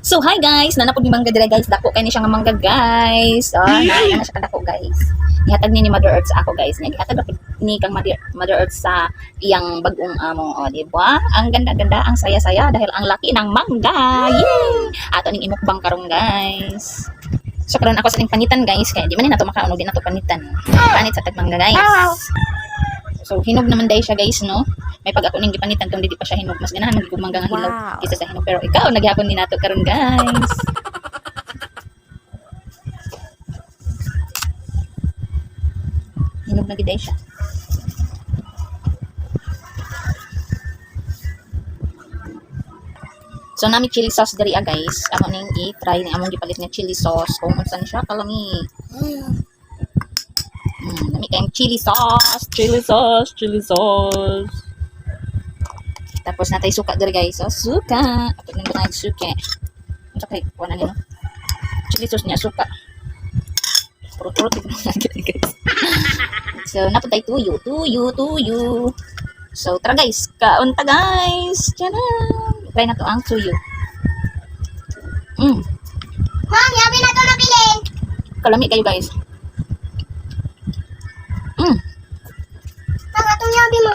So hi guys, nanapod ni mangga dira guys, dako kay ni siya nga mangga guys. Oh, na siya kadako guys. Ihatag ni Mother Earth sa ako guys. Ihatag ni kang Mother Earth sa iyang bagong amo, oh, di ba? Ang ganda-ganda, ang saya-saya dahil ang laki ng mangga. Yay! Ato ning imukbang karong guys. So karon ako sa ning panitan guys, kaya di man ni nato makaano din nato panitan. Panit sa tagmangga guys. So hinog naman dai siya guys, no? May pag ako ning gipanitan tong dili pa siya hinog, mas ganahan magigumangga nga hilaw kaysa sa hinog. Pero ikaw naghapon ni nato karon guys. Hinog na gid siya. So nami chili sauce diri guys. Amo ning i-try ni among gipalit nga chili sauce kung unsa ni siya kalami. Nami kayong chili sauce. Tapos natay suka diri guys. So suka. Ato nang banay suka. Unsa kay kuan ani no? Chili sauce niya suka. Puro guys. So naputay tuyo. So tara guys, kaon ta guys. Tiyanan. Try na to ang tuyo. Mom, yabi na to nabilin. Kalami kayo guys. Ang atong yabi mo.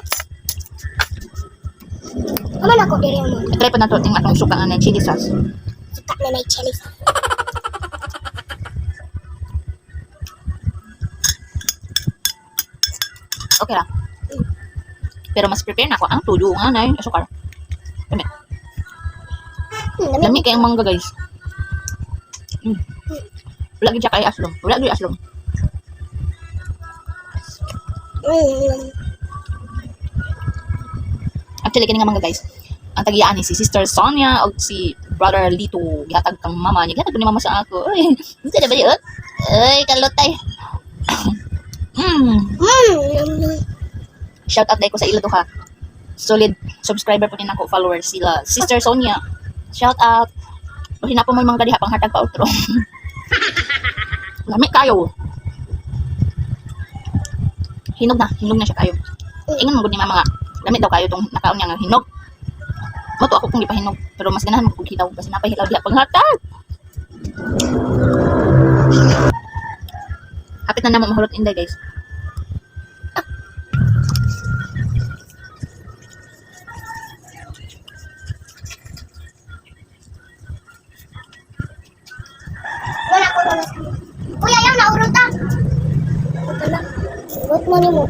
Aman ako diri mo. Try pa na to ting atong suka nga na chili sauce. Suka na may chili sauce. Okay lang. Pero mas prepare na ako ang tuyo nga na yung asukar. Dami. Dami kayong mangga guys. Wala gid siya kay aslong. Wala gid aslong. Actually kini nga mangga guys. Ang tagiyaan ni si Sister Sonia o si Brother Lito. Gihatag kang mama niya. Gihatag ni mama sa ako. Ay, hindi na ba yun? Ay, kalotay. Shout out dahil ko sa ilo to ha. Solid subscriber po din ako, followers sila. Sister Sonia, shout out. Hina po mo yung mga diha pang hatag pa outro. Lamig kayo. Hinog na siya kayo. Ingon mo gud ni mama nga. Lamig daw kayo tong nakaon niya nga hinog. Mato ako kung ipahinog, pero mas ganahan mo kung hilaw kasi napahilaw diha pang hatag. Hapit na namo mahulot inday guys. Wala ko na. Kuya, yung naurot ta. Urot mo ni mo.